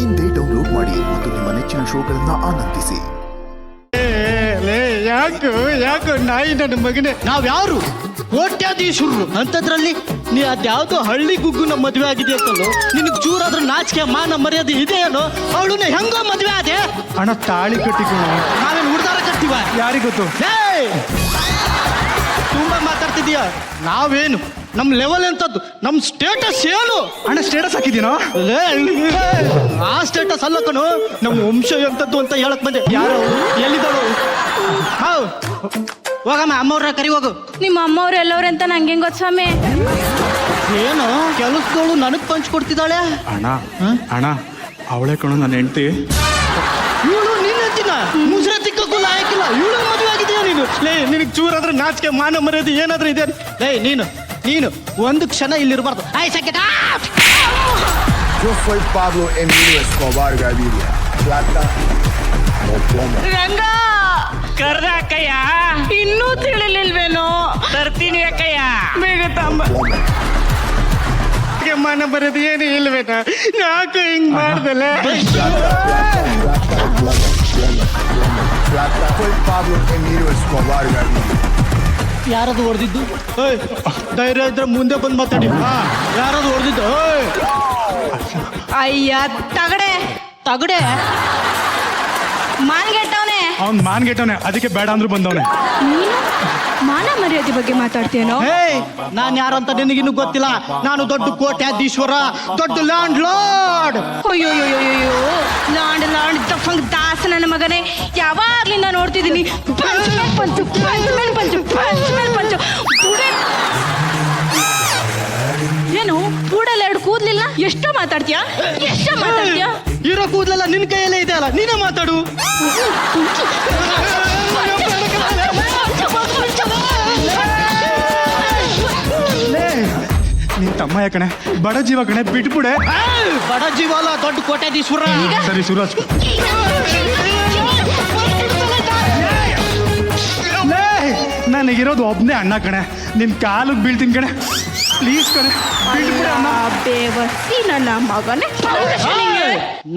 ಇಂದೇ ಡೌನ್ಲೋಡ್ ಮಾಡಿ ಮತ್ತು ನಿಮ್ಮ ನೆಚ್ಚಿನ ಶೋಗಳನ್ನ ಆನಂದಿಸಿ. ಯಾಕೋ ನಾಯಿ ನನ್ನ ಮಗನೇ, ನಾವ್ಯಾರು ಕೋಟ್ಯಾಧೀಶರು ಅಂತದ್ರಲ್ಲಿ ನೀ ಅದ್ಯಾವ್ದೋ ಹಳ್ಳಿ ಗುಗ್ಗುನ ಮದುವೆ ಆಗಿದೆ ಅಂತಲ್ಲೋ. ನಿನಗ್ ಚೂರಾದ್ರೂ ನಾಚಿಕೆ ಮಾನ ಮರ್ಯಾದೆ ಇದೆಯೇನೋ? ಅವಳನ್ನ ಹೆಂಗೋ ಮದುವೆ ಆದೆ? ಅಣ್ಣ ತಾಳಿ ಕಟ್ಟಿಕೋ. ನಾವೇನು ಹುಡ್ದಾರ ಕಟ್ತೀವ? ಯಾರಿಗೊತ್ತು? ತುಂಬಾ ಮಾತಾಡ್ತಿದೀಯ. ನಾವೇನು ನಮ್ ಲೆವೆಲ್ ಎಂತದ್ದು, ನಮ್ ಸ್ಟೇಟಸ್ ಏನು? ಅಣ್ಣ ಸ್ಟೇಟಸ್ ಹಾಕಿದ್ದೀನೋ? ಆ ಸ್ಟೇಟಸ್ ಅಲ್ಲ ಕಣು, ನಮ್ ವಂಶ ಎಂತದ್ದು ಅಂತ ಹೇಳಕ್ ಬಂದೆ. ಯಾರು ಎಲ್ಲಿದ್ದಾಳು? ಹೋಗಮ್ಮ, ಅಮ್ಮವ್ರ ಕರಿ ಹೋಗು. ನಿಮ್ಮ ಅಮ್ಮವ್ರು ಎಲ್ಲವ್ರೆ ಅಂತ ನಂಗೆ ಗೊತ್ತ ಸ್ವಾಮಿ. ಏನು ಕೆಲಸದವಳು ನನಗ್ ಪಂಚ್ಕೊಡ್ತಿದ್ದಾಳೆ? ಅಣ್ಣ ಅಣ್ಣ ಅವಳೆ ಕಣು ನನ್ನ ಹೆಂಡತಿ. ಇವಳು ನಿನ್ನ ಹೆಂಡತಿನ? ಮುಸ್ರೆ ತಿಕ್ಕಕ್ಕೂ ಲಾಯಕ್ಕಿಲ್ಲ. ಇವಳು ಮದುವೆ ಆಗಿದೆಯಾ ನೀನು? ನಿನಗ್ ಚೂರಾದ್ರೆ ನಾಚಿಕೆ ಮಾನ ಮರ್ಯಾದೆ ಏನಾದ್ರೂ ಇದೆ? ನೀನು ಒಂದು ಕ್ಷಣ ಇಲ್ಲಿರ್ಬಾರ್ದು. Yo soy Pablo Emilio Escobar Gaviria. Plata o plomo. ರಂಗ ಕರ್ದ ಅಕ್ಕಯ್ಯ, ಇನ್ನೂ ತಿಳಿಲಿಲ್ವೇನೋ? ತರ್ತೀನಿ ಅಕ್ಕಯ್ಯ. ಬೇಗ ತಾಂಬ. ಮಾನ ಮರ್ಯಾದೆ ಏನು ಇಲ್ವೇನ? ಯಾಕೆ ಹಿಂಗ್ ಮಾಡ್ದಲ್ಲ? Plata. Soy Pablo Emilio Escobar Gaviria. ಯಾರದು ಹೊಡೆದಿದ್ದು? ಧೈರ್ಯ ಇದ್ರೆ ಮುಂದೆ ಬಂದು ಮಾತಾಡಿ. ಯಾರದು ಹೊಡೆದಿದ್ದು? ಅಯ್ಯ ತಗಡೆ ಮಾನ್ಗೆಟ್ಟವನೆ. ಅವ್ನ್ ಮಾನ್ಗೆಟ್ಟವನೆ, ಅದಕ್ಕೆ ಬೇಡ ಅಂದ್ರು ಬಂದವನೆ. ನೀನು ಮಾನ ಮರ್ಯಾದೆ ಬಗ್ಗೆ ಮಾತಾಡ್ತೀಯನೋ? ನಾನ್ ಯಾರಂತ ನಿನಗಿನ್ನೂ ಗೊತ್ತಿಲ್ಲ. ನಾನು ದೊಡ್ಡ ಕೋಟ್ಯಾಧೀಶ್ವರ, ದೊಡ್ಡ ಲ್ಯಾಂಡ್ ಲಾರ್ಡ್. ಅಯ್ಯೋಯ್ಯೋಯ್ಯೋ, ಲಾಂಡ್ ದಫಂಗ್ ದಾಸ ನನ್ನ ಮಗನೇ. ಯಾವಾಗ್ಲಿಂದ ನೋಡ್ತಿದ್ದೀನಿ ಪಂಚು ಏನು ಕೂಡಲ್ಲ ಎರಡು ಕೂದ್ಲಿಲ್ಲ? ಎಷ್ಟೋ ಮಾತಾಡ್ತೀಯ? ಇರೋ ಕೂದಲೆಲ್ಲ ನಿನ್ ಕೈಯಲ್ಲೇ ಇದೆ ಅಲ್ಲ, ನೀನೇ ಮಾತಾಡು. ನಿನ್ ತಮ್ಮ ಯಾಕಣೆ, ಬಡ ಜೀವ ಕಣೆ, ಬಿಟ್ಬಿಡೆ. ಬಡ ಜೀವ ಅಲ್ಲ, ದೊಡ್ಡ ಕೋಟ್ಯಾಧೀಶ್ವರ. ಸರಿ ಸುರಾಜ್, ನನಗಿರೋದು ಒಬ್ನೇ ಅಣ್ಣ ಕಣೆ, ನಿನ್ ಕಾಲಿಗೆ ಬೀಳ್ತೀನಿ ಕಣೆ, ಪ್ಲೀಸ್ ಕಣೆ, ಬಿಟ್ಬಿಡೆ ಅಣ್ಣ. ಬೇವಸಿ ನನ್ನ ಮಗನೇ.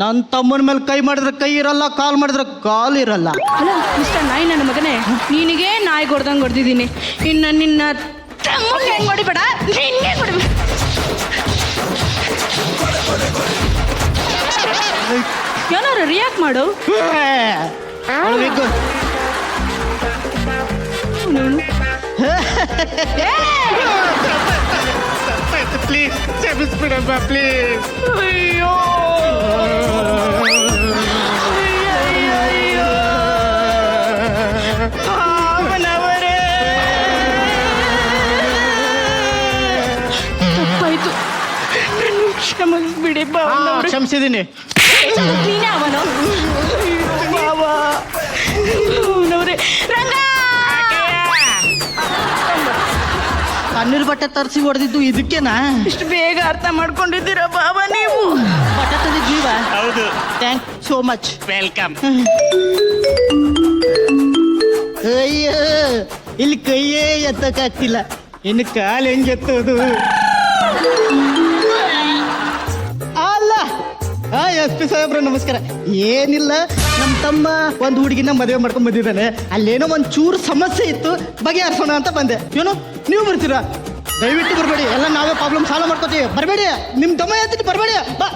ನನ್ ತಮ್ಮನ ಮೇಲೆ ಕೈ ಮಾಡಿದ್ರೆ ಕೈ ಇರಲ್ಲ, ಕಾಲ್ ಮಾಡಿದ್ರೆ ಕಾಲ್ ಇರಲ್ಲ. ಅಲ್ಲ ಮಿಸ್ಟರ್ ನಾಯಿ ನನ್ನ ಮಗನೇ, ನಿನಗೆ ನಾಯಿ ಹೊಡ್ದಂಗೆ ಹೊಡೆದಿದ್ದೀನಿ. ಇನ್ನು ನಿನ್ನ ತಮ್ಮಂಗೆ ಹೆಂಗ್ ಹೊಡಿಬೇಡ, ನಿನ್ನೆ ಹೊಡಿಬೇಡ. ಏನಾರು ರಿಯಾಕ್ಟ್ ಮಾಡು. ಪ್ಲೀಸ್ ಕ್ಷಮಿಸ್ಬಿಡಮ್ಮ, ಪ್ಲೀಸ್. ಅಯ್ಯೋ ತಪ್ಪಾಯ್ತು, ನನ್ನ ಕ್ಷಮಿಸ್ಬಿಡಿ. ಕ್ಷಮಿಸಿದ್ದೀನಿ. ನೀನೇ ಅವನು ಅವನವ್ರೆ. ರಂಗ ತಣ್ಣೀರ್ ಬಟ್ಟೆ ತರಿಸಿ ಹೊಡೆದಿದ್ದು ಇದಕ್ಕೇನಾ? ಇಷ್ಟು ಬೇಗ ಅರ್ಥ ಮಾಡ್ಕೊಂಡಿದ್ದೀರಾ ಬಾಬಾ ನೀವು? ಬಟ್ಟೆ ತಂದಿದ್ದೀವ? ಹೌದು, ಥ್ಯಾಂಕ್ ಸೋ ಮಚ್. ವೆಲ್ಕಮ್. ಅಯ್ಯ, ಇಲ್ಲಿ ಕೈಯೇ ಎತ್ತಕ್ಕಾಗ್ತಿಲ್ಲ, ಇನ್ನು ಕಾಲು ಹೆಂಗೆ ಎತ್ತೋದು? ಅಲ್ಲ ಎಸ್ ಪಿ ಸಾಹೇಬ್ರ ನಮಸ್ಕಾರ. ಏನಿಲ್ಲ, ನಮ್ಮ ತಮ್ಮ ಒಂದು ಹುಡುಗಿನ ಮದುವೆ ಮಾಡ್ಕೊಂಡ್ ಬಂದಿದ್ದಾನೆ. ಅಲ್ಲೇನೋ ಒಂದು ಚೂರು ಸಮಸ್ಯೆ ಇತ್ತು, ಬಗೆಹರಿಸೋಣ ಅಂತ ಬಂದೆ. ಏನು ನೀವು ಬರ್ತೀರಾ? ದಯವಿಟ್ಟು ಬರಬೇಡಿ, ಎಲ್ಲ ನಾವೇ ಪ್ರಾಬ್ಲಮ್ ಸಾಲ್ವ್ ಮಾಡ್ಕೋತೀವಿ. ಬರಬೇಡಿ, ನಿಮ್ಮ ತಮ್ಮ ಎತ್ತಿ ಬರಬೇಡಿ. ಬಾ